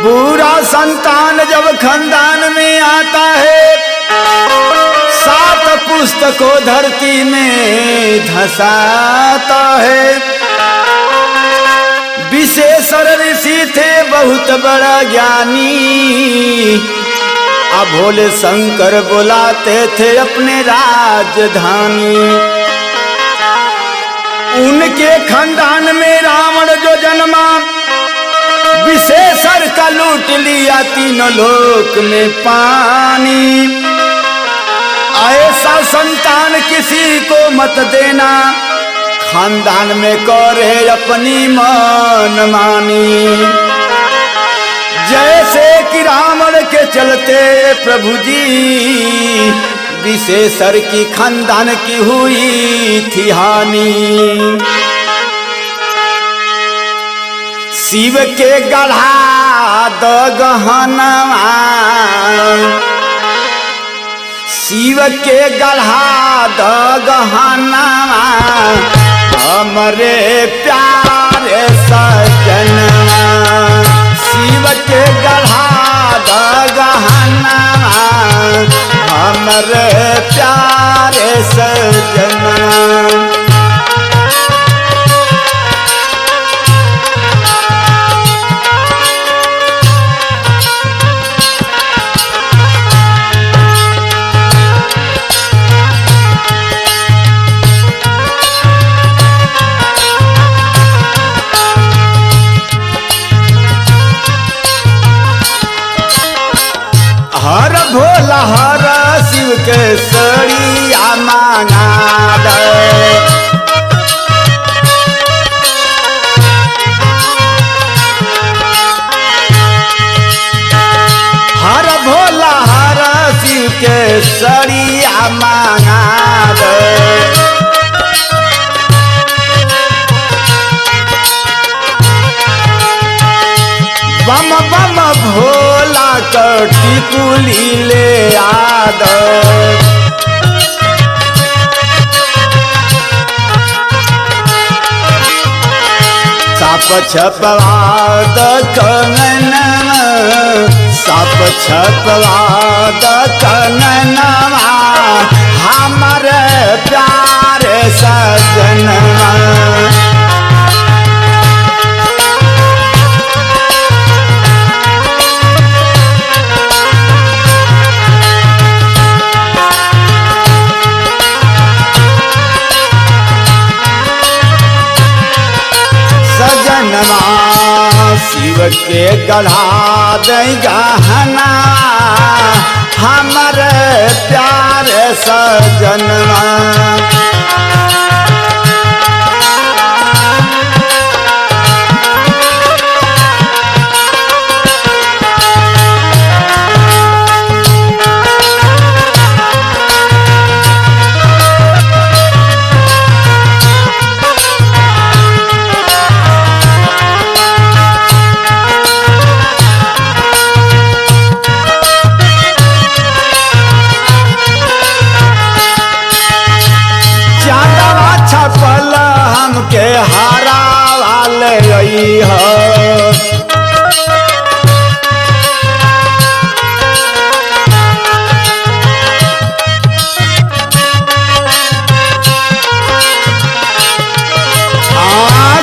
बुरा संतान जब खानदान में आता है, 7 पुस्तकों धरती में धसाता है। विशेषर ऋषि थे बहुत बड़ा ज्ञानी, अब भोले शंकर बुलाते थे अपने राजधानी। उनके खानदान में रावण जो जन्मा, विशेषर का लूट लिया तीनों लोक में पानी। ऐसा संतान किसी को मत देना, खानदान में करे अपनी मनमानी। जैसे कि रावण के चलते प्रभु जी, विशेषर की खानदान की हुई थी हानि। शिव के गढ़ा द गहनवा, शिव के गढ़ा द गहनवा, हमरे प्यारे सजनवा। शिव के गढ़ा द गहनवा, हमरे प्यारे सजनवा। हर भोला हर शिव के सड़िया मांगा दे। हर भोला हर शिव के सड़िया मांगा दे। बम बम भोला कटी कुली ले आद। साप छपवाद कननवा, साप छपवाद कननवा, हमारे प्यारे सजनवा। शिव के गढ़ा दे गहना, हमारे प्यारे सजनवा। के हारा वाले रही हो,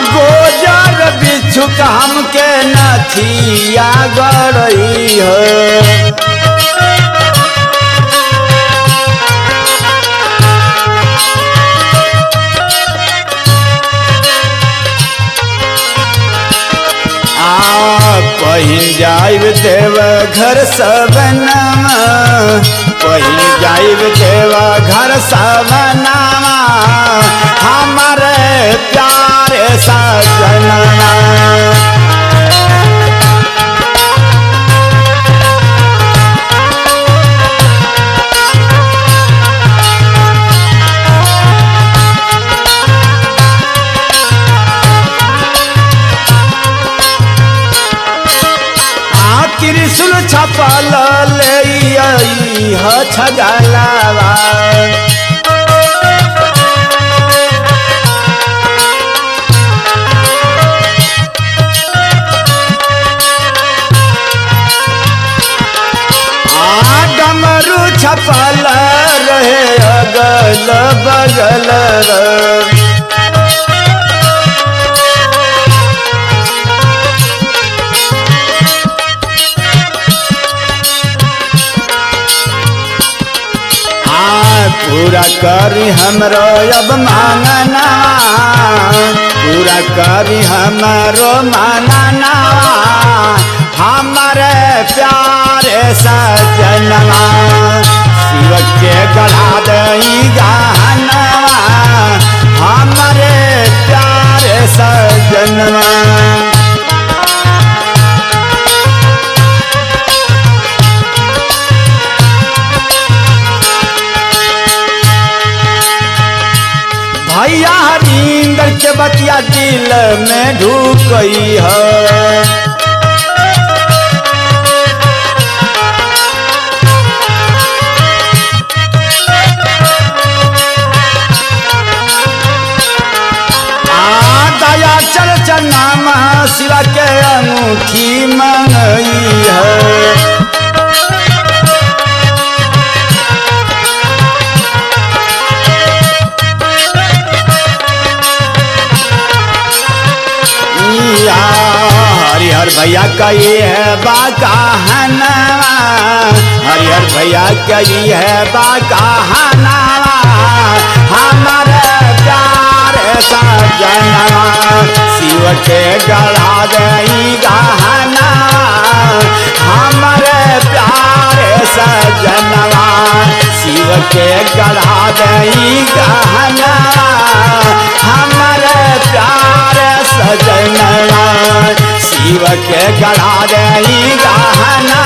गोजर बिच्छू काम के नथिया गड़ई हो। पहिन जाइब देव घर सबनमा, पहिन जाइब देव घर सबनमा, हमारे प्यारे सजनवा। त्रिशूल छपल ले छगलावा, लागल। पूरा करी हमरो अब मांगना, पूरा करी हमरो मांगना, हमारे प्यारे सजनवा शिव के गढ़ा दई गहना, हमारे प्यारे सजनवा। भैया हरिंदर के बतिया दिल में ढुकई है, दया चल चन्ना शिवा के अंगूठी मंगई है। हरिहर भैया कही है बाकाहना, हरिहर भैया कही है बाकाहना, हमारे प्यारे सजनवा शिव के गढ़ा दई गहना, हमारे प्यारे सजनवा शिव के गढ़ा दई गहना, हमारे प्यारे सजनवा शिव के गढ़ा दई गहना,